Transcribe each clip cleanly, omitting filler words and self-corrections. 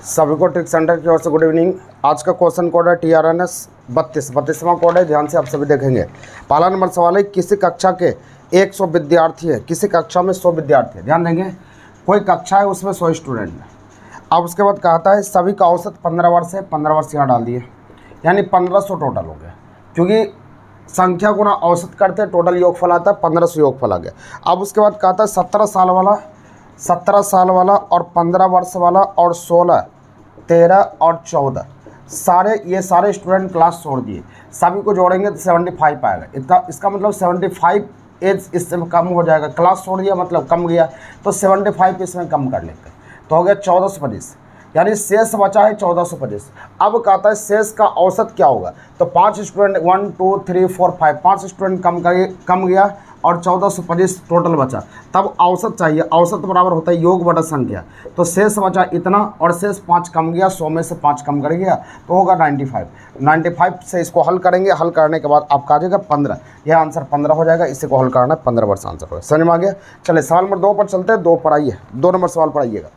सभी को trick centre की ओर से गुड इवनिंग। आज का क्वेश्चन कोड है TRNS 32वां कोड है, ध्यान से आप सभी देखेंगे। पहला नंबर सवाल है, किसी कक्षा के 100 विद्यार्थी है, किसी कक्षा में 100 विद्यार्थी है। ध्यान देंगे, कोई कक्षा है उसमें 100 स्टूडेंट है। अब उसके बाद कहता है सभी का औसत 15 वर्ष है, 15 वर्ष यहाँ डाल दिए, यानी 1500 टोटल हो गया, क्योंकि संख्या गुना औसत करते हैं टोटल योगफल आता है 1500 योगफल आ गया। अब उसके बाद कहता है 17 साल वाला और 15 वर्ष वाला और 16, 13 और 14 ये सारे स्टूडेंट क्लास छोड़ दिए, सभी को जोड़ेंगे तो 75 आएगा। इसका मतलब 75 एज इससे कम हो जाएगा, क्लास छोड़ दिया मतलब कम गया, तो 75 इसमें कम कर लेते हैं, तो हो गया 1425, यानी शेष बचा है 1425। अब कहता है शेष का औसत क्या होगा, तो 5 स्टूडेंट 1 2 3 4 5 5 स्टूडेंट कम गया और 1425 टोटल बचा। तब औसत चाहिए, औसत बराबर होता है योग बटा संख्या, तो शेष बचा इतना और शेष 5 कम गया, 100 में से 5 कम कर गया तो होगा 95 से इसको हल करेंगे। हल करने के बाद आपका आ जाएगा 15, यह आंसर 15 हो जाएगा। इसी को हल करना है, 15 वर्ष आंसर होगा। समझ में आ गया। चलिए सवाल नंबर 2 पर चलते हैं। 2 पर आइए, 2 नंबर सवाल पर आइएगा।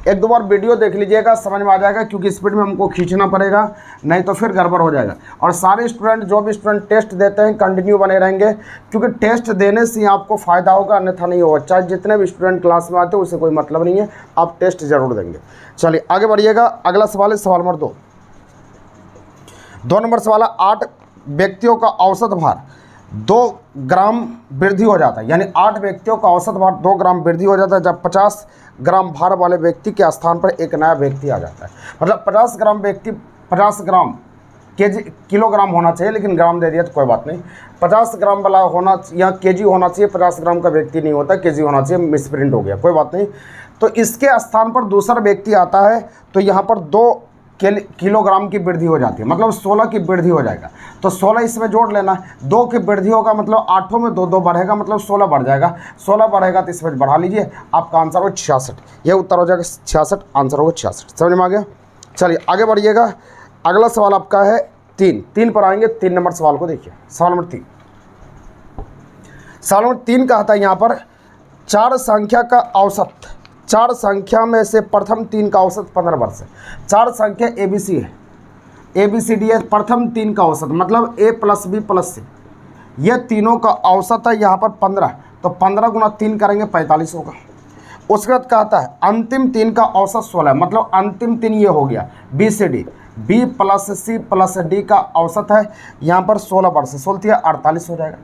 एक दो बार वीडियो देख लीजिएगा, समझ में आ जाएगा, क्योंकि स्पीड में हमको खींचना पड़ेगा, नहीं तो फिर गड़बड़ हो जाएगा। और सारे स्टूडेंट जो भी स्टूडेंट टेस्ट देते हैं कंटिन्यू बने रहेंगे, क्योंकि टेस्ट देने से ही आपको फ़ायदा होगा, अन्यथा नहीं होगा। चाहे जितने भी स्टूडेंट क्लास में आते हैं उससे कोई मतलब नहीं है, आप टेस्ट जरूर देंगे। चलिए आगे बढ़िएगा। अगला सवाल है सवाल नंबर 2 नंबर सवाल है, 8 व्यक्तियों का औसत भार 2 ग्राम वृद्धि हो जाता है, यानी 8 व्यक्तियों का औसत भार 2 ग्राम वृद्धि हो जाता है जब 50 ग्राम भार वाले व्यक्ति के स्थान पर एक नया व्यक्ति आ जाता है। मतलब 50 ग्राम किलोग्राम होना चाहिए, लेकिन ग्राम दे दिया तो कोई बात नहीं। 50 ग्राम वाला होना या केजी होना चाहिए, 50 ग्राम का व्यक्ति नहीं होता, केजी होना चाहिए, मिसप्रिंट हो गया, कोई बात नहीं। तो इसके स्थान पर दूसरा व्यक्ति आता है, तो यहाँ पर 2 किलोग्राम की वृद्धि हो जाती है, मतलब 16 की वृद्धि हो जाएगा। तो 16 इसमें जोड़ लेना है, 2 की वृद्धि होगा मतलब 8 में 2 बढ़ेगा, मतलब 16 बढ़ जाएगा। 16 बढ़ेगा तो इसमें बढ़ा लीजिए, आपका आंसर हो 66। यह उत्तर हो जाएगा 66, आंसर होगा 66। समझ में आ गया। चलिए आगे बढ़िएगा। अगला सवाल आपका है 3 पर आएंगे। 3 नंबर सवाल को देखिए। सवाल नंबर 3 कहता है यहाँ पर 4 संख्या का औसत, 4 संख्या में से प्रथम 3 का औसत 15 वर्ष है। 4 संख्या ABC है, ABCD है, प्रथम 3 का औसत मतलब A + B + C, ये तीनों का औसत है यहाँ पर 15, तो 15 गुना 3 करेंगे 45 होगा। उसके बाद कहता है अंतिम 3 का औसत 16 है, मतलब अंतिम 3 ये हो गया BCD, B + C + D का औसत है यहाँ पर 16 वर्ष, 16 48 हो जाएगा।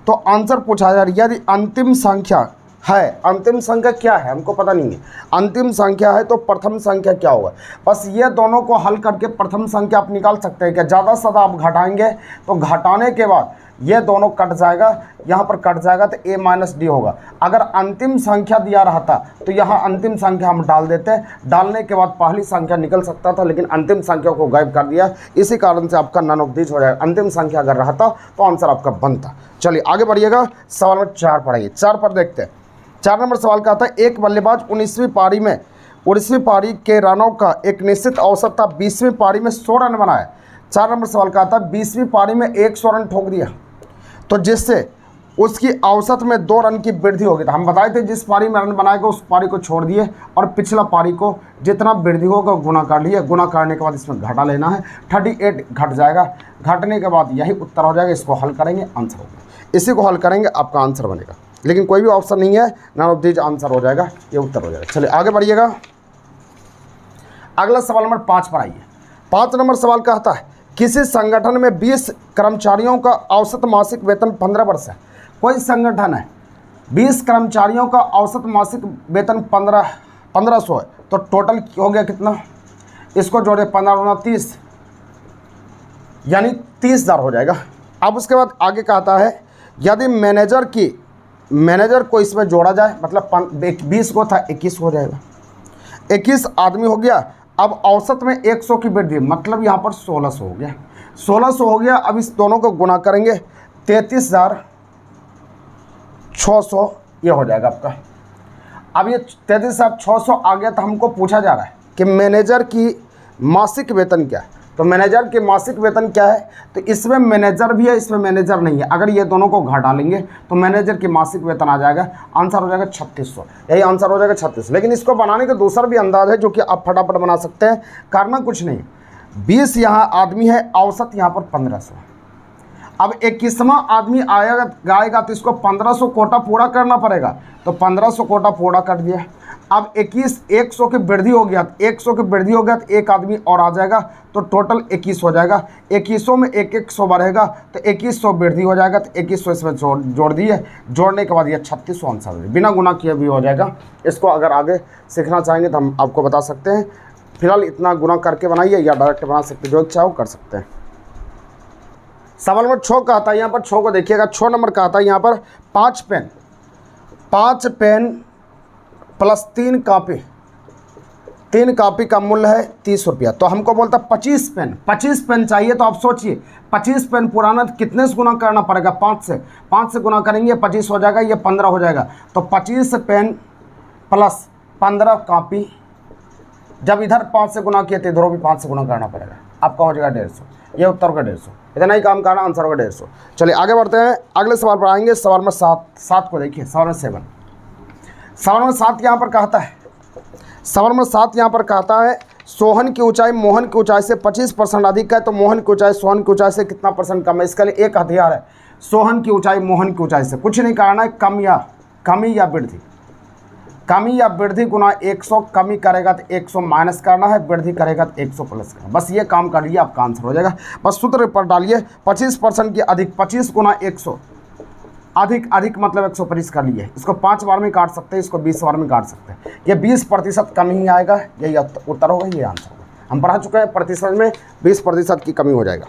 तो आंसर पूछा जा रहा है, यदि अंतिम संख्या है, अंतिम संख्या क्या है हमको पता नहीं है, अंतिम संख्या है तो प्रथम संख्या क्या होगा। बस ये दोनों को हल करके प्रथम संख्या आप निकाल सकते हैं। क्या ज़्यादा से ज़्यादा आप घटाएंगे तो घटाने के बाद ये दोनों कट जाएगा, यहाँ पर कट जाएगा तो A - D होगा। अगर अंतिम संख्या दिया रहता तो यहाँ अंतिम संख्या हम डाल देते, डालने के बाद पहली संख्या निकल सकता था, लेकिन अंतिम संख्या को गायब कर दिया, इसी कारण से आपका नन ऑफ दिस हो जाएगा। अंतिम संख्या अगर रहता तो आंसर आपका बनता। चलिए आगे बढ़िएगा। सवाल नंबर 4 पढ़ाइए। 4 पर देखते हैं। 4 नंबर सवाल का आता है, एक बल्लेबाज 19वीं पारी के रनों का एक निश्चित औसत था, 20वीं पारी में 100 रन बनाए। 4 नंबर सवाल का आता है 20वीं पारी में 100 रन ठोक दिया, तो जिससे उसकी औसत में 2 रन की वृद्धि होगी। तो हम बताए थे जिस पारी में रन बनाएगा उस पारी को छोड़ दिए और पिछला पारी को जितना वृद्धि होगा गुना कर लिए। गुना करने के बाद इसमें घटा लेना है, 38 घट जाएगा। घटने के बाद यही उत्तर हो जाएगा, इसको हल करेंगे आंसर होगा। इसी को हल करेंगे आपका आंसर बनेगा, लेकिन कोई भी ऑप्शन नहीं है, नन ऑफ दीज आंसर हो जाएगा, ये उत्तर हो जाएगा। चलिए आगे बढ़िएगा। अगला सवाल नंबर 5 पर आइए। 5 नंबर सवाल कहता है किसी संगठन में 20 कर्मचारियों का औसत मासिक वेतन 15 वर्ष है। कोई संगठन है, 20 कर्मचारियों का औसत मासिक वेतन 1500 है, तो टोटल हो गया कितना, इसको जोड़े 15 × 30, यानी 30,000 हो जाएगा। अब उसके बाद आगे कहता है यदि मैनेजर को इसमें जोड़ा जाए, मतलब 20 को था 21 हो जाएगा, 21 आदमी हो गया। अब औसत में 100 की वृद्धि, मतलब यहाँ पर 1600 हो गया, 1600 हो गया। अब इस दोनों को गुना करेंगे 33,600, ये हो जाएगा आपका। अब ये 33,600 आ गया, तो हमको पूछा जा रहा है कि मैनेजर की मासिक वेतन क्या है। तो मैनेजर के मासिक वेतन क्या है, तो इसमें मैनेजर भी है, इसमें मैनेजर नहीं है। अगर ये दोनों को घटा लेंगे तो मैनेजर की मासिक वेतन आ जाएगा, आंसर हो जाएगा 3600। यही आंसर हो जाएगा 3600। लेकिन इसको बनाने का दूसरा भी अंदाज है जो कि आप फटाफट बना सकते हैं। करना कुछ नहीं, 20 यहाँ आदमी है, औसत यहाँ पर 1500। अब 21वां आदमी आएगा तो इसको 1500 कोटा पूरा करना पड़ेगा, तो 1500 कोटा पूरा कर दिया। अब 100 की वृद्धि हो गया, 100 की वृद्धि हो गया तो एक आदमी और आ जाएगा, तो टोटल 21 हो जाएगा। 2100 में 100 बढ़ेगा तो 2100 वृद्धि हो जाएगा, तो 2100 इसमें जोड़ दिए। जोड़ने के बाद ये 3600 आंसर हो, बिना गुना किए भी हो जाएगा। इसको अगर आगे सीखना चाहेंगे तो हम आपको बता सकते हैं। फिलहाल इतना गुना करके बनाइए या डायरेक्ट बना सकते हैं, जो इच्छा हो कर सकते हैं। सवाल नंबर 6 का आता है, यहाँ पर 6 को देखिएगा। 6 नंबर का आता है यहाँ पर 5 पेन प्लस 3 कापी। 3 कापी का मूल्य है 30 रुपया। तो हमको बोलता है 25 पेन चाहिए। तो आप सोचिए 25 पेन पुराना कितने से गुना करना पड़ेगा, 5 से गुना करेंगे 25 हो जाएगा, ये 15 हो जाएगा। तो 25 पेन प्लस 15 कापी, जब इधर 5 से गुना किए तो इधरों भी 5 से गुना करना पड़ेगा, आपका हो जाएगा 150। ये उत्तर का 150, इतना ही काम करना, आंसर होगा 150। चलिए आगे बढ़ते हैं, अगले सवाल पर आएंगे। सवाल नंबर 7 को देखिए। सवाल नंबर 7 यहाँ पर कहता है, सवाल नंबर 7 यहाँ पर कहता है सोहन की ऊंचाई मोहन की ऊंचाई से 25% अधिक है, तो मोहन की ऊंचाई सोहन की ऊंचाई से कितना % कम है। इसके लिए एक हथियार है, सोहन की ऊंचाई मोहन की ऊंचाई से कुछ नहीं करना है, कमी या वृद्धि गुना 100। कमी करेगा तो 100 माइनस करना है, वृद्धि करेगा तो 100 प्लस करना। बस ये काम कर लिए, आपका आंसर हो जाएगा। बस सूत्र पर डालिए, 25% की अधिक, 25 गुना 100, अधिक मतलब 125 कर लिए। इसको 5 बार में काट सकते हैं, इसको 20 बार में काट सकते हैं। ये 20% कम ही आएगा, यही उत्तर होगा, ये आंसर होगा। हम पढ़ा चुके हैं, प्रतिशत में 20% की कमी हो जाएगा।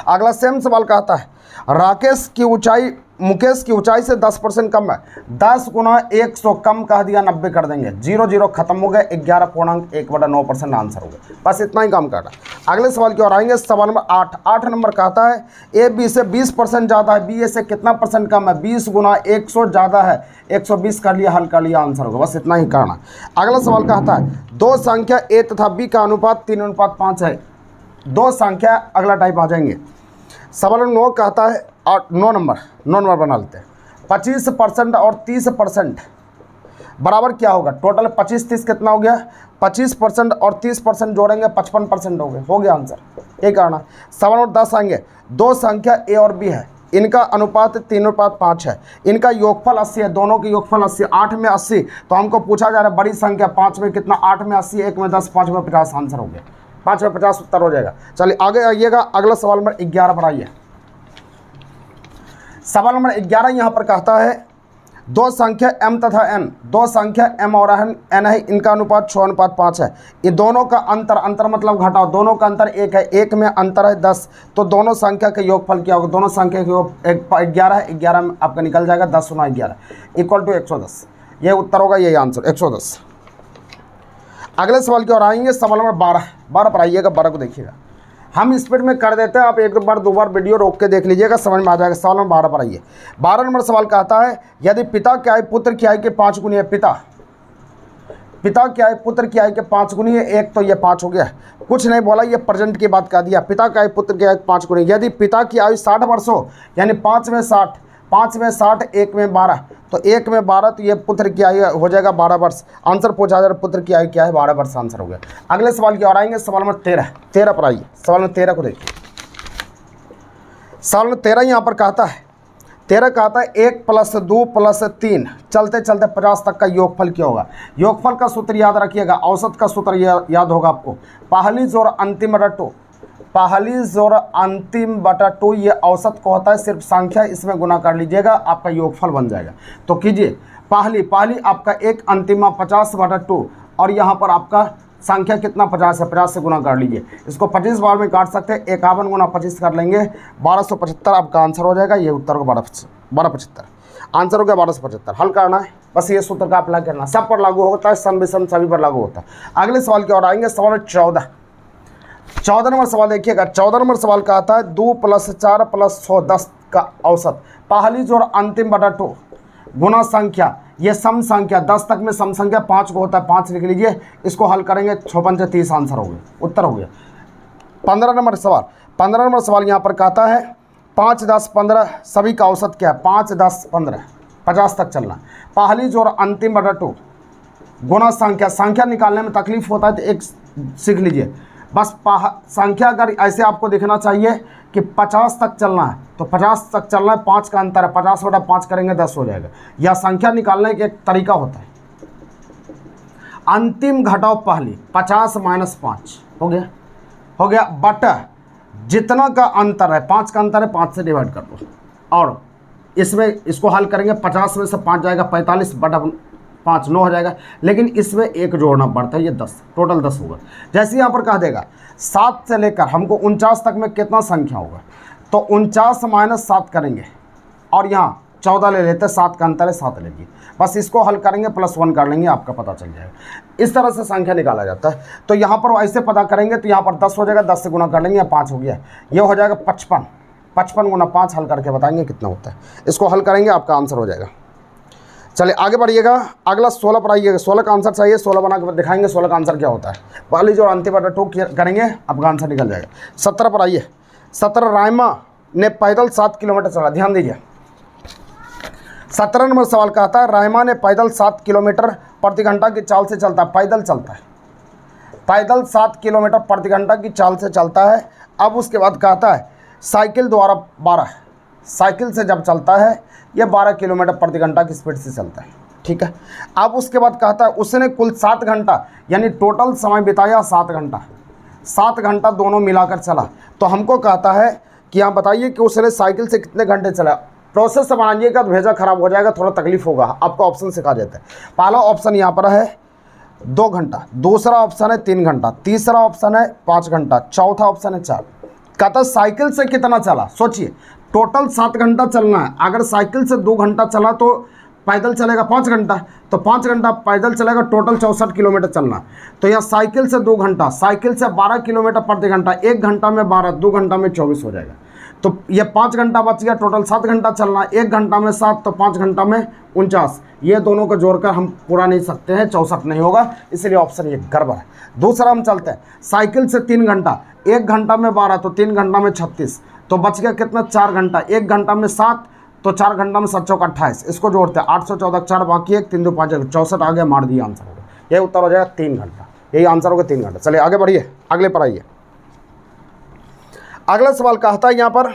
अगला सेम सवाल कहता है राकेश की ऊंचाई मुकेश की ऊंचाई से 10% कम है। 10 गुना 100 कम कह दिया, 90 कर देंगे। 0 खत्म हो गए, 11.1/9% आंसर हो गया। बस इतना ही काम करना। अगले सवाल की ओर आएंगे। सवाल नंबर 8 नंबर कहता है ए बी से 20% ज़्यादा है, बी ए से कितना % कम है। 20 गुना 100 ज़्यादा है, 120 कर लिया, हल कर लिया, आंसर होगा। बस इतना ही करना। अगला सवाल कहता है दो संख्या ए तथा बी का अनुपात 3:5 है। दो संख्या, अगला टाइप आ जाएंगे। सवाल 9 कहता है, 9 नंबर बना लेते हैं। 25% और 30% बराबर क्या होगा। टोटल 25-30 कितना हो गया, 25% और 30% जोड़ेंगे 55% हो गया आंसर। ये करना। सवाल नंबर 10 आएंगे। दो संख्या ए और बी है, इनका अनुपात 3:5 है, इनका योगफल 80 है। दोनों के योगफल 80, 8 में 80। तो हमको पूछा जा रहा है बड़ी संख्या 5 में कितना, 8 में 80, 1 में 10, 5 में 50 आंसर हो गया। 5 में 50 उत्तर हो जाएगा। चलिए आगे आइएगा। अगला सवाल नंबर 11 पर आइए। सवाल नंबर 11 यहाँ पर कहता है दो संख्या m तथा n, दो संख्या m और n है, इनका अनुपात 6:5 है। ये दोनों का अंतर मतलब घटाओ, दोनों का अंतर 1 है, 1 में अंतर है 10। तो दोनों संख्या के योगफल क्या होगा। दोनों संख्या के योग 11 है, 11 में आपका निकल जाएगा 10 गुना 11 = 110। ये उत्तर होगा, यही आंसर 110। अगले सवाल की ओर आएंगे। सवाल नंबर 12 पर आइएगा। 12 को देखिएगा। हम स्पीड में कर देते हैं, आप एक बार 2 बार वीडियो रोक के देख लीजिएगा, समझ में आ जाएगा। सवाल नंबर 12 पर आइए। 12 नंबर सवाल कहता है यदि पिता की आय पुत्र की आय के 5 गुनी है। पिता की आय पुत्र की आय के 5 गुनी है। एक तो ये 5 हो गया, कुछ नहीं बोला, ये प्रेजेंट की बात कह दिया। पिता की आय पुत्र की आय 5 गुनी। यदि पिता की आयु 60 वर्ष हो, यानी 5 में 60, 1 में 12, तो 1 में 12, तो ये पुत्र की आयु हो जाएगा 12 वर्ष। आंसर पूछा जा रहा है पुत्र की आयु क्या है, 12 वर्ष आंसर हो गया। अगले सवाल की ओर आएंगे। सवाल नंबर 13 पर आइए। सवाल नंबर 13 को देखिए। सवाल नंबर 13 यहाँ पर कहता है 1 + 2 + 3 चलते 50 तक का योगफल क्या होगा। योगफल का सूत्र याद रखिएगा, औसत का सूत्र याद होगा आपको। पहली जोड़ अंतिम बटा 2 ये औसत को होता है। सिर्फ संख्या इसमें गुना कर लीजिएगा, आपका योगफल बन जाएगा। तो कीजिए, पहली आपका 1 अंतिम 50/2 और यहाँ पर आपका संख्या कितना 50 है, 50 से गुना कर लीजिए। इसको 25 बार में काट सकते हैं, 51 गुना 25 कर लेंगे, 1275 आपका आंसर हो जाएगा। ये उत्तर को 1275 आंसर हो गया, 1275। हल करना है, बस ये सूत्र का अप्लाई करना, सब पर लागू होता है, सम विषम सभी पर लागू होता है। अगले सवाल की ओर आएंगे। सवाल 14 नंबर सवाल देखिएगा। 14 नंबर सवाल का आता है 2 + 4 + 6 10 का औसत। पहली जोड़ अंतिम बटा 2 गुना संख्या, ये सम संख्या 10 तक में सम संख्या 5 को होता है, 5 लिख लीजिए। इसको हल करेंगे 6 × 5 = 30 आंसर हो गया, उत्तर हो गया। 15 नंबर सवाल, 15 नंबर सवाल यहाँ पर कहता है 5, 10, 15 सभी का औसत क्या है? 5, 10, 15 50 तक चलना। पहली जोड़ अंतिम बटा 2 गुना संख्या। संख्या निकालने में तकलीफ होता है तो एक सीख लीजिए बस। संख्या अगर ऐसे आपको देखना चाहिए कि 50 तक चलना है तो 50 तक चलना है, 5 का अंतर है, 50 बटा 5 करेंगे 10 हो जाएगा। यह संख्या निकालने का एक तरीका होता है। अंतिम घटाओ पहली, 50 - 5 हो गया बटा जितना का अंतर है, 5 का अंतर है, 5 से डिवाइड कर दो। और इसमें इसको हल करेंगे, 50 में से 5 जाएगा 45 बटा 5 9 हो जाएगा। लेकिन इसमें एक जोड़ना पड़ता है, ये 10, टोटल 10 होगा। जैसे यहाँ पर कह देगा 7 से लेकर हमको 49 तक में कितना संख्या होगा, तो 49 - 7 करेंगे और यहाँ 14 ले लेते हैं, 7 का अंतर है 7 लेंगे। बस इसको हल करेंगे +1 कर लेंगे, आपका पता चल जाएगा। इस तरह से संख्या निकाला जाता है। तो यहाँ पर ऐसे पता करेंगे तो यहाँ पर 10 हो जाएगा, 10 से गुना कर लेंगे, 5 हो गया, ये हो जाएगा 55। 55 गुना 5 हल करके बताएंगे कितना होता है। इसको हल करेंगे, आपका आंसर हो जाएगा। चलिए आगे बढ़िएगा, अगला 16 पर आइएगा। 16 का आंसर चाहिए, 16 बना के दिखाएंगे 16 का आंसर क्या होता है। पहली जो अंतिम बटा 2 करेंगे, आपका आंसर निकल जाएगा। 17 पर आइए। 17 रायमा ने पैदल 7 किलोमीटर चला। ध्यान दीजिए, 17 नंबर सवाल कहता है रायमा ने पैदल 7 किलोमीटर प्रति घंटा की चाल से चलता है। पैदल चलता है, पैदल 7 किलोमीटर प्रति घंटा की चाल से चलता है। अब उसके बाद कहता है साइकिल द्वारा 12, साइकिल से जब चलता है ये 12 किलोमीटर प्रति घंटा की स्पीड से चलता है। ठीक है। अब उसके बाद कहता है उसने कुल 7 घंटा यानी टोटल समय बिताया 7 घंटा, 7 घंटा दोनों मिलाकर चला। तो हमको कहता है कि यहाँ बताइए कि उसने साइकिल से कितने घंटे चला। प्रोसेस से बनाइएगा तो भेजा खराब हो जाएगा, थोड़ा तकलीफ होगा। आपको ऑप्शन सिखा देते हैं। पहला ऑप्शन यहाँ पर है 2 घंटा, दूसरा ऑप्शन है 3 घंटा, तीसरा ऑप्शन है 5 घंटा, चौथा ऑप्शन है 4। कहता साइकिल से कितना चला। सोचिए टोटल 7 घंटा चलना है। अगर साइकिल से 2 घंटा चला तो पैदल चलेगा 5 घंटा, तो 5 घंटा पैदल चलेगा, टोटल 64 किलोमीटर चलना। तो यहाँ साइकिल से 2 घंटा, साइकिल से 12 किलोमीटर प्रति घंटा, 1 घंटा में 12, 2 घंटा में 24 हो जाएगा। तो ये 5 घंटा बच गया, टोटल 7 घंटा चलना, 1 घंटा में 7 तो 5 घंटा में 49। ये दोनों को जोड़कर हम पूरा नहीं सकते हैं, 64 नहीं होगा, इसलिए ऑप्शन ये गड़बड़ है। दूसरा हम चलते हैं, साइकिल से 3 घंटा, 1 घंटा में 12 तो 3 घंटा में 36, तो बच गया कितना 4 घंटा, 1 घंटा में 7 तो 4 घंटा में 7 चौक 28। इसको जोड़ते हैं 814 4 बाकी 1 3 2 5 64 आ गया, मार दिया, आंसर हो गया। यही उत्तर हो जाएगा 3 घंटा, यही आंसर होगा 3 घंटा। चलिए आगे बढ़िए, अगले पर आइए। अगला सवाल कहता है यहाँ पर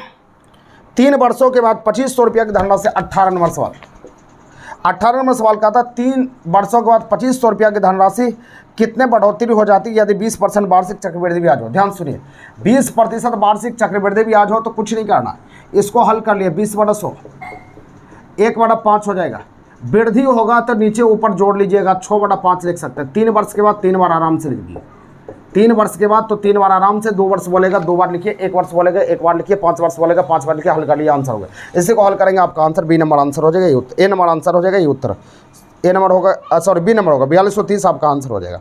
3 वर्षों के बाद 2500 रुपया की धनराशि। 18 नंबर सवाल, 18 नंबर सवाल कहता है 3 वर्षों के बाद 2500 रुपया की धनराशि कितने बढ़ोतरी हो जाती है यदि 20% वार्षिक चक्रवृद्धि ब्याज हो। ध्यान सुनिए, 20% वार्षिक चक्रवृद्धि ब्याज हो तो कुछ नहीं करना, इसको हल कर लिए 20/100, 1/5 हो जाएगा। वृद्धि होगा तो नीचे ऊपर जोड़ लीजिएगा, 6/5 लिख सकते हैं। 3 वर्ष के बाद 3 बार आराम से लिखिए, 3 वर्ष के बाद तो 3 बार आराम से, 2 वर्ष बोलेगा 2 बार लिखिए, 1 वर्ष बोलेगा 1 बार लिखिए, 5 वर्ष बोलेगा 5 बार लिखिए, हल कर लिया, आंसर हो गया। इसी को हल करेंगे, आपका आंसर बी नंबर आंसर हो जाएगा, ये उत्तर। ए नंबर आंसर हो जाएगा, ये उत्तर ए नंबर होगा, सॉरी बी नंबर होगा, 4230 आपका आंसर हो जाएगा।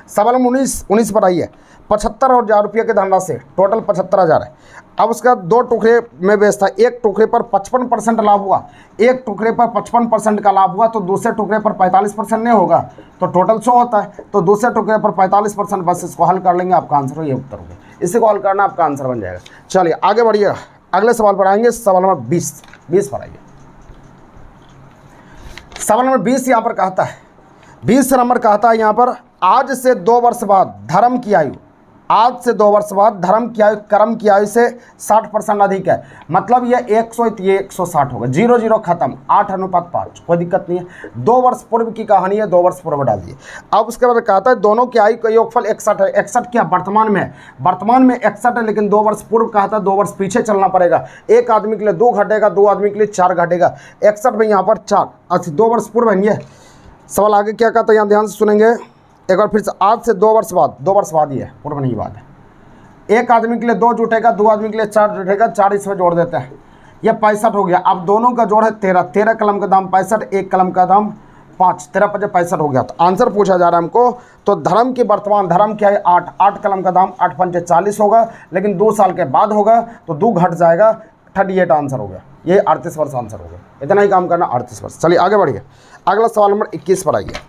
सवाल 19 पर आइए। 75,000 रुपये की धनराशि, टोटल 75,000 है। अब उसका 2 टुकड़े में बेचता है, एक टुकड़े पर 55% लाभ हुआ, एक टुकड़े पर 55% का लाभ हुआ, तो दूसरे टुकड़े पर 45% नहीं होगा, तो टोटल 100 होता है, तो दूसरे टुकड़े पर 45%। बस इसको हल कर लेंगे, आपका आंसर हो, ये उत्तर होगा। इसी को हल करना, आपका आंसर बन जाएगा। चलिए आगे बढ़िएगा, अगले सवाल पर आएंगे। सवाल नंबर 20 पर आइए। सवाल नंबर 20 यहाँ पर कहता है, 20 नंबर कहता है यहाँ पर आज से 2 वर्ष बाद धर्म की आयु, आज से 2 वर्ष बाद धर्म की आयु कर्म की आयु से 60% अधिक है। मतलब ये 100 ये 160 होगा, 0 0 खत्म, 8:5, कोई दिक्कत नहीं है। 2 वर्ष पूर्व की कहानी है, 2 वर्ष पूर्व डाल दिए। अब उसके बाद कहता है दोनों की आयु का योगफल 61 है। 61 क्या वर्तमान में है, वर्तमान में 61 है, लेकिन 2 वर्ष पूर्व कहता है 2 वर्ष पीछे चलना पड़ेगा। एक आदमी के लिए 2 घटेगा, 2 आदमी के लिए 4 घटेगा। 61 में यहाँ पर 4, अच्छा 2 वर्ष पूर्व है। ये सवाल आगे क्या कहता है, यहाँ ध्यान से सुनेंगे एक बार फिर से। आज से 2 वर्ष बाद, 2 वर्ष बाद ही है, पूर्व नहीं बात है। एक आदमी के लिए 2 जुटेगा, 2 आदमी के लिए 4 जुटेगा, 4 इसमें जोड़ देते हैं, यह 65 हो गया। अब दोनों का जोड़ है 13, 13 कलम का दाम 65, एक कलम का दाम 5, 13 × 5 65 हो गया। तो आंसर पूछा जा रहा है हमको, तो धर्म की वर्तमान धर्म क्या है 8, 8 कलम का दाम 8 × 5 40 होगा, लेकिन 2 साल के बाद होगा तो 2 घट जाएगा, 38 आंसर हो गया। ये 38 वर्ष आंसर हो गया, इतना ही काम करना, 38 वर्ष। चलिए आगे बढ़िए, अगला सवाल नंबर 21 पर आइए।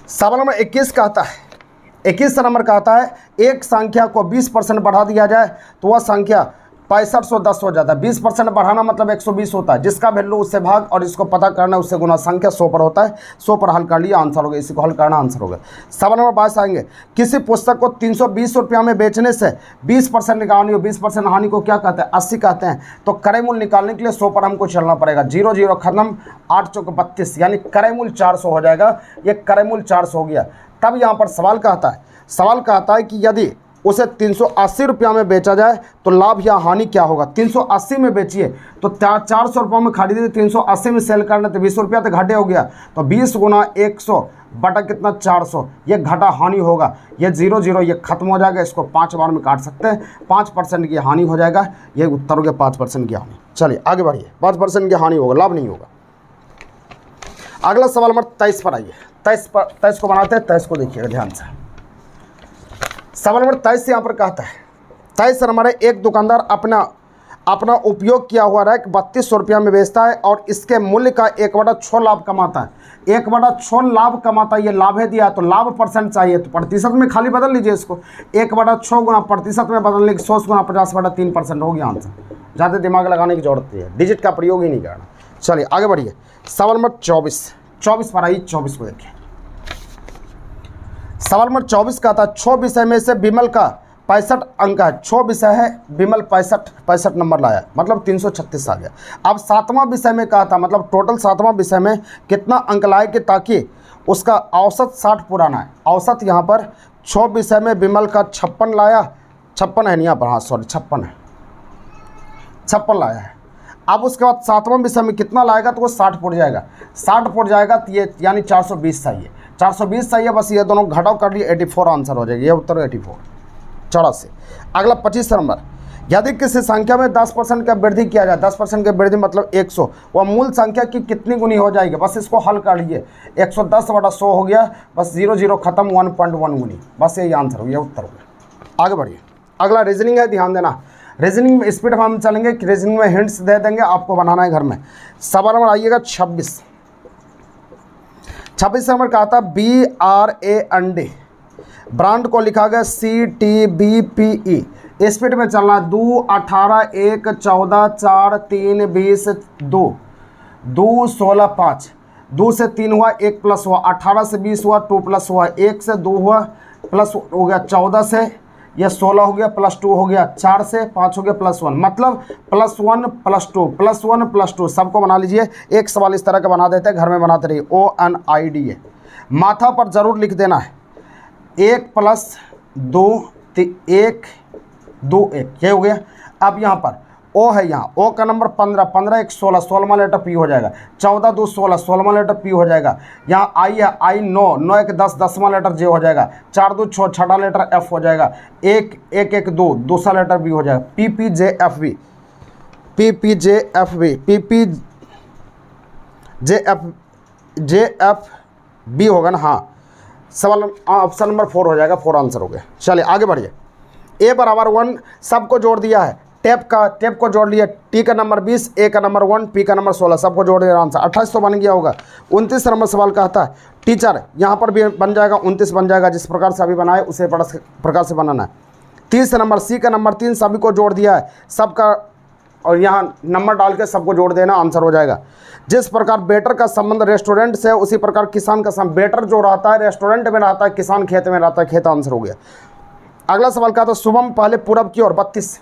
सवाल नंबर 21 कहता है 21 नंबर का आता है, एक संख्या को 20% बढ़ा दिया जाए तो वह संख्या 6510 हो जाता है। 20% बढ़ाना मतलब 120 होता है, जिसका वैल्यू उससे भाग और इसको पता करना उससे गुना, संख्या 100 पर होता है। 100 पर हल कर लिया, आंसर हो गया। इसी को हल करना, आंसर हो गया। सवाल नंबर 22 आएंगे, किसी पुस्तक को 320 रुपया में बेचने से 20% निकालनी हो, 20% हानि को क्या कहते हैं? 80 कहते हैं। तो क्रय मूल्य निकालने के लिए 100 पर हमको चलना पड़ेगा। 0 0 खत्म, 8 चौक 32, यानी क्रय मूल्य 400 हो जाएगा। ये क्रय मूल्य 400 हो गया। तब यहाँ पर सवाल कहता है कि यदि उसे 380 रुपया में बेचा जाए तो लाभ या हानि क्या होगा? 380 में बेचिए तो 400 रुपये में खरीदे, 380 में सेल करना तो 20 रुपया तो घाटे हो गया। तो 20 गुना 100 बटा कितना? 400, ये घाटा हानि होगा। ये 0 0 ये खत्म हो जाएगा। इसको 5 बार में काट सकते हैं। 5% की हानि हो जाएगा। ये उत्तर हो गया 5% की हानि। चलिए आगे बढ़िए। 5% की हानि होगा, लाभ नहीं होगा। अगला सवाल नंबर 23 पर आइए। 23 को बनाते हैं। 23 को देखिएगा ध्यान से। सवाल नंबर 23 यहाँ पर कहता है, 23 नंबर है, एक दुकानदार अपना उपयोग किया हुआ रैक 3200 रुपया में बेचता है और इसके मूल्य का 1/6 लाभ कमाता है। 1/6 लाभ कमाता है, ये लाभ है दिया, तो लाभ परसेंट चाहिए तो प्रतिशत में खाली बदल लीजिए इसको। 1/6 गुना प्रतिशत में बदलने की 100 गुना 50/3% हो गया आंसर। ज़्यादा दिमाग लगाने की जरूरत नहीं है, डिजिट का प्रयोग ही नहीं करना। चलिए आगे बढ़िए। सवाल नंबर 24 पर आइए। 24 को देखिए। सवाल नंबर 24 का था, 6 विषय में से विमल का 65 अंक है। 6 विषय है, विमल 65 नंबर लाया, मतलब 336 आ गया। अब 7वां विषय में कहा था, मतलब टोटल 7वां विषय में कितना अंक लाए कि ताकि उसका औसत 60 पुराना है। औसत यहाँ पर 6 विषय में विमल का 56 लाया, 56 है नहीं यहाँ पर, हाँ सॉरी 56 है, 56 लाया है। अब उसके बाद 7वां विषय में कितना लाएगा तो वो 60 पुर जाएगा। 60 पुर जाएगा तो ये यानी 420 चाहिए। 420 चाहिए, बस ये दोनों घटाव कर लिए, 84 आंसर हो जाएगा। ये उत्तर 84 84। अगला 25 नंबर, यदि किसी संख्या में 10% का वृद्धि किया जाए, 10% की वृद्धि मतलब 100, वह मूल संख्या की कितनी गुनी हो जाएगी? बस इसको हल कर लीजिए। 110/100 हो गया, बस 0 0 खत्म, 1.1 गुनी, बस यही आंसर हो गया, उत्तर हो गया। आगे बढ़िए। अगला रीजनिंग है, ध्यान देना। रीजनिंग में स्पीड हम चलेंगे कि रीजनिंग में हिंट्स दे देंगे, आपको बनाना है घर में। सवाल नंबर आइएगा 26 नंबर का आता BRAND, ब्रांड को लिखा गया CTBPE। स्पीड में चलना है। 2 18 1 14 4 3 20 2 2 16 5, 2 से 3 हुआ, 1 प्लस हुआ, 18 से 20 हुआ, 2 प्लस हुआ, 1 से 2 हुआ, प्लस हो गया 14 से, यह 16 हो गया, प्लस 2 हो गया, 4 से 5 हो गया, +1, मतलब +1 +2 +1 +2 सबको बना लीजिए। एक सवाल इस तरह का बना देते हैं, घर में बनाते रहिए। ONIDA माथा पर जरूर लिख देना है। 1 + 2 1 2 1, ये हो गया। अब यहाँ पर O है, यहाँ O का नंबर 15, 15 1 16, 16वां लेटर P हो जाएगा। 14 2 16, 16वां लेटर P हो जाएगा। यहाँ I है, I 9, 9 1 10, 10वां लेटर J हो जाएगा। 4 2 6, 6वां लेटर F हो जाएगा। 1 1 1 2, दूसरा लेटर B हो जाएगा। PPJFB, JFB होगा ना, हाँ। सवाल ऑप्शन नंबर 4 हो जाएगा, 4 आंसर हो गया। चलिए आगे बढ़िए। A = 1 सबको जोड़ दिया है। टेप को जोड़ लिया। T का नंबर 20, A का नंबर 1, P का नंबर 16, सबको जोड़ दिया, आंसर 28 तो बन गया होगा। 29 नंबर सवाल कहता है, टीचर, यहाँ पर भी बन जाएगा, 29 बन जाएगा। जिस प्रकार से अभी बनाए उसे प्रकार से बनाना है। 30 नंबर C का नंबर 3, सभी को जोड़ दिया है, सबका, और यहाँ नंबर डाल के सबको जोड़ देना, आंसर हो जाएगा। जिस प्रकार बेटर का संबंध रेस्टोरेंट से, उसी प्रकार किसान का संबंध, बेटर जो रहता है रेस्टोरेंट में रहता है, किसान खेत में रहता है, खेत आंसर हो गया। अगला सवाल कहता है, शुभम पहले पूरब की ओर 32,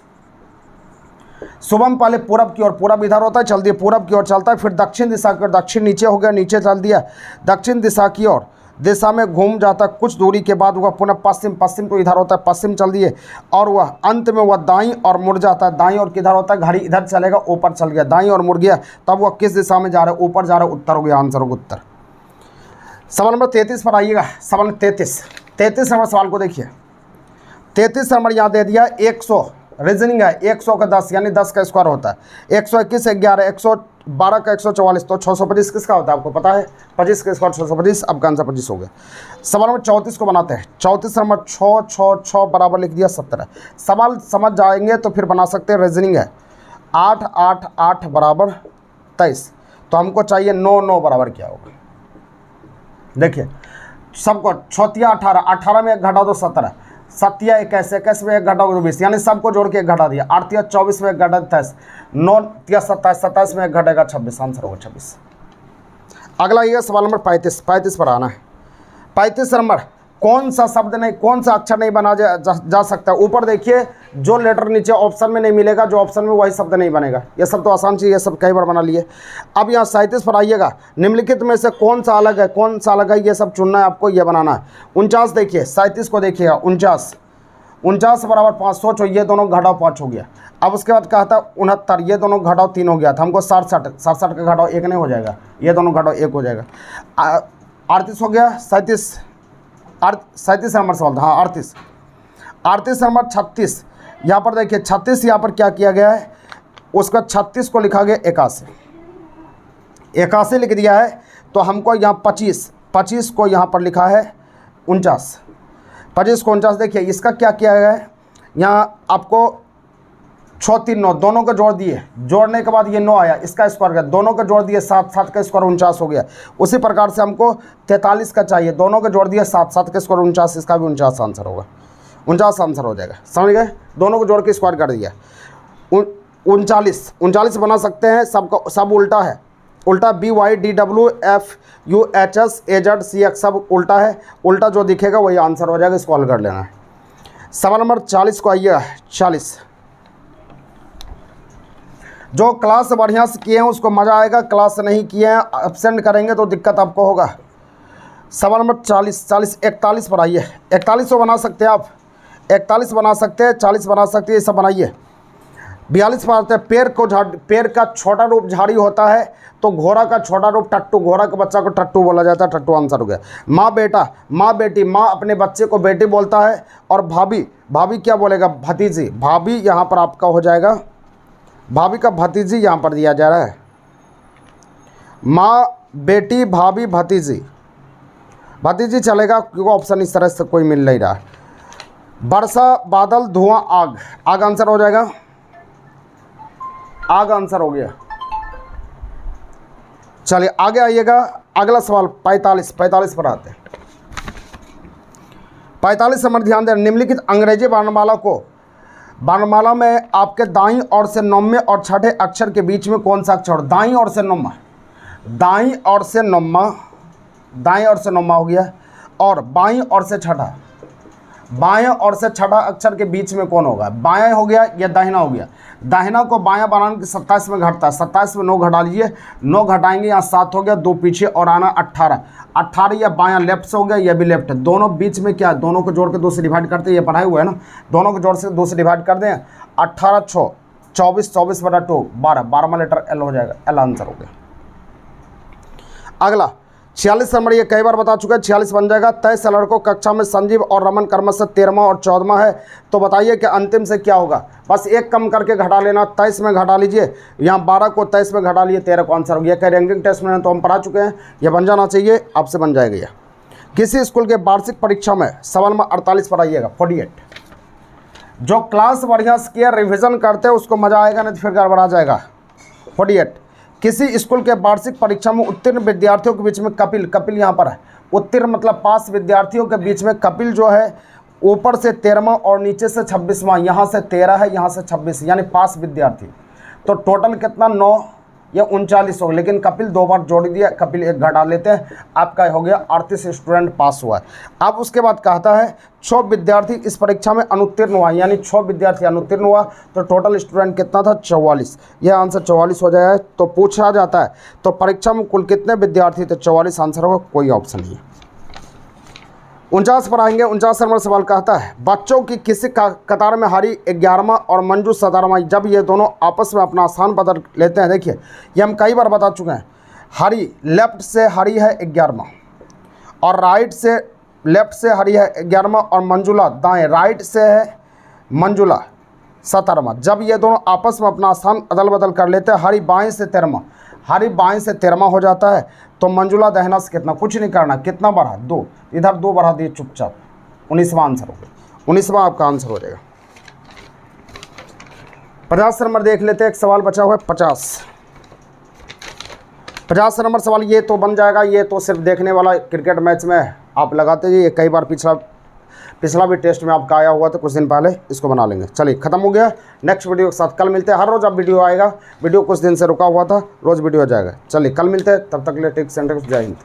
शुभम पहले पूरब की ओर, पूरब इधर होता है, चल दिया पूरब की ओर चलता है, फिर दक्षिण दिशा की ओर, दक्षिण नीचे हो गया, नीचे चल दिया, दक्षिण दिशा की ओर, दिशा में घूम जाता है, कुछ दूरी के बाद वह पुनः पश्चिम, पश्चिम तो इधर होता है, पश्चिम चल दिए, और वह अंत में वह दाईं और मुड़ जाता है। दाईं और किधर होता है? घड़ी इधर चलेगा, ऊपर चल गया, दाईं और मुड़ गया, तब वह किस दिशा में जा रहा है? ऊपर जा रहा है, उत्तर हो गया, आंसर होगा उत्तर। सवाल नंबर 33 पर आइएगा। सवाल 33 नंबर सवाल को देखिए। 33 नंबर यहाँ दे दिया 100, रीजनिंग है। 100 का 10 यानी 10 का स्क्वायर होता है। 121 11, 112 का 144, तो 625 किसका होता है आपको पता है? 25 का स्क्वायर 625, अब का आंसर 25 हो गया। सवाल नंबर 34 को बनाते हैं। 34 नंबर 6 6 6 बराबर लिख दिया 17। सवाल समझ जाएंगे तो फिर बना सकते हैं। रीजनिंग है। 8 8 8 बराबर 23, तो हमको चाहिए 9 9 बराबर क्या होगा। देखिए सबको, चौथिया 18, 18 में एक घटा दो 17, सत्या 21, 21 में एक घटा दो 20, यानी सबको जोड़ के एक घटा दिया। 8 या 24 में एक घटा 23, 9 या 27, 27 में एक घटेगा 26, आंसर होगा 26। अगला ये सवाल नंबर 35 पर आना है। 35 नंबर, कौन सा शब्द नहीं, कौन सा अक्षर नहीं बना जा सकता। ऊपर देखिए, जो लेटर नीचे ऑप्शन में नहीं मिलेगा, जो ऑप्शन में वही शब्द नहीं बनेगा। ये सब तो आसान चीज़, ये सब कई बार बना लिए। अब यहाँ 37 पर आइएगा, निम्नलिखित में से कौन सा अलग है, कौन सा अलग है, ये सब चुनना है आपको, ये बनाना है। 49 देखिए, 37 को देखिएगा, 49 बराबर 5, सोचो ये दोनों घटाओ 5 हो गया। अब उसके बाद कहा था 69, ये दोनों घटाओ 3 हो गया था। हमको 67 का घटाओ 1 नहीं हो जाएगा, ये दोनों घटाओ 1 हो जाएगा। 38 हो गया, 37 नंबर सवाल था, हाँ 38 नंबर। 36, यहाँ पर देखिए 36, यहाँ पर क्या किया गया है, उसका 36 को लिखा गया 81 लिख दिया है। तो हमको यहाँ 25 को यहाँ पर लिखा है 49, 25 को 49। देखिए इसका क्या किया गया है, यहाँ आपको 6 3 9 दोनों को जोड़ दिए, जोड़ने के बाद ये 9 आया, इसका स्क्वायर किया, दोनों को जोड़ दिए 7 का स्क्वायर 49 हो गया। उसी प्रकार से हमको 43 का चाहिए, दोनों को जोड़ दिए 7 का स्क्वायर 49, इसका भी 49 आंसर होगा, 49 आंसर हो जाएगा। समझ गए, दोनों को जोड़ के स्क्वायर कर दिया। 39 बना सकते हैं, सबका सब उल्टा है, उल्टा BYDWFUHSAZCX सब उल्टा है, उल्टा जो दिखेगा वही आंसर हो जाएगा, इसको हल कर लेना है। सवाल नंबर 40 को आइएगा। 40, जो क्लास बढ़िया से किए हैं उसको मज़ा आएगा, क्लास नहीं किए हैं एब्सेंट करेंगे तो दिक्कत आपको होगा। सवाल नंबर 41 पर आइए। 41 को बना सकते हैं आप, 41 बना सकते हैं, 40 बना सकते हैं, ये सब बनाइए। 42 पर आते हैं। पेड़ का छोटा रूप झाड़ी होता है, तो घोड़ा का छोटा रूप टट्टू, घोड़ा के बच्चा को टट्टू बोला जाता है, टट्टू आंसर हो गया। माँ बेटा, माँ बेटी, माँ अपने बच्चे को बेटी बोलता है, और भाभी क्या बोलेगा, भतीजी, भाभी यहाँ पर आपका हो जाएगा, भाभी का भतीजी यहाँ पर दिया जा रहा है। माँ बेटी भाभी भतीजी चलेगा, क्योंकि ऑप्शन इस तरह से कोई मिल नहीं रहा है। वर्षा बादल धुआं आग आंसर हो जाएगा, आग आंसर हो गया। चलिए आगे आइएगा, अगला सवाल 45 पर आते हैं। 45 नंबर ध्यान दें, निम्नलिखित अंग्रेजी वर्णमाला में आपके दाईं ओर से 9वें और छठे अक्षर के बीच में कौन सा अक्षर, दाईं ओर से 9वां, दाईं ओर से 9वां हो गया, और बाईं ओर से छठा, बाएं ओर से छठा अक्षर के बीच में कौन होगा, बायां हो गया या दाहिना हो गया। दाहिना को बायां बनाने के 27 में घटता है, 27 में 9 घटा लीजिए, 9 घटाएंगे, यहाँ 7 हो गया, 2 पीछे और आना 18 या बायां लेफ्ट से हो गया, यह भी लेफ्ट है। दोनों बीच में क्या, दोनों को जोड़ के 2 से डिवाइड करते हैं, ये पढ़ाई हुआ है ना, दोनों को जोड़ से 2 से डिवाइड कर दें, 18 6 24, 24/2 12 में लेटर L हो जाएगा, L आंसर हो गया। अगला 46 नंबर, ये कई बार बता चुका है, 46 बन जाएगा। 23 लड़कों कक्षा में संजीव और रमन क्रमशः 13वां और 14वां है, तो बताइए कि अंतिम से क्या होगा। बस एक कम करके घटा लेना, 23 में घटा लीजिए, यहाँ 12 को 23 में घटा लिए, 13 को आंसर हो गया। कई रैंकिंग टेस्ट में तो हम पढ़ा चुके हैं, ये बन जाना चाहिए, आपसे बन जाएगा। यह किसी स्कूल के वार्षिक परीक्षा में, सवाल में 48 पर आइएगा। 48, जो क्लास बढ़िया से किया रिविजन करते हैं उसको मजा आएगा, नहीं तो फिर गड़बड़ा जाएगा। 48, किसी स्कूल के वार्षिक परीक्षा में उत्तीर्ण विद्यार्थियों के बीच में कपिल यहाँ पर है, उत्तीर्ण मतलब पास विद्यार्थियों के बीच में कपिल जो है ऊपर से 13वां और नीचे से 26वां, यहाँ से 13 है, यहाँ से 26, यानी पास विद्यार्थी। तो टोटल कितना, 9 या 39 हो, लेकिन कपिल 2 बार जोड़ दिया, कपिल 1 घटा लेते हैं, आपका हो गया 38 स्टूडेंट पास हुआ है। अब उसके बाद कहता है 6 विद्यार्थी इस परीक्षा में अनुत्तीर्ण हुआ, यानी 6 विद्यार्थी अनुत्तीर्ण हुआ, तो टोटल स्टूडेंट कितना था, 44। यह आंसर 44 हो जाएगा। तो पूछा जाता है तो परीक्षा में कुल कितने विद्यार्थी थे, 44 आंसर होगा, कोई ऑप्शन नहीं है। 49 पर आएंगे। 49 नंबर सवाल कहता है, बच्चों की किसी कतार में हरी 11वां और मंजू 17वां, जब ये दोनों आपस में अपना स्थान बदल लेते हैं, देखिए ये हम कई बार बता चुके हैं, हरी लेफ्ट से हरी है 11वां, और राइट से लेफ्ट से हरी है 11वां, और मंजुला दाएं राइट से है मंजुला 17वां। जब ये दोनों आपस में अपना स्थान अदल बदल कर लेते हैं, हरी बाएं से 13वां, हरी बाएं से 13वां हो जाता है, तो मंजुला दहना से कितना, कुछ नहीं करना, कितना बढ़ा, 2, इधर 2 बढ़ा दिए चुपचाप, 19वां आंसर हो गया, 19वां आपका आंसर हो जाएगा। 50 नंबर देख लेते हैं, एक सवाल बचा हुआ है 50 नंबर सवाल, ये तो बन जाएगा, ये तो सिर्फ देखने वाला क्रिकेट मैच में आप लगाते जाइए, कई बार पिछला भी टेस्ट में आपका आया हुआ था कुछ दिन पहले, इसको बना लेंगे। चलिए खत्म हो गया, नेक्स्ट वीडियो के साथ कल मिलते हैं। हर रोज़ अब वीडियो आएगा, वीडियो कुछ दिन से रुका हुआ था, रोज़ वीडियो आ जाएगा। चलिए कल मिलते हैं, तब तक के लिए टेक सेंटर जय हिंद।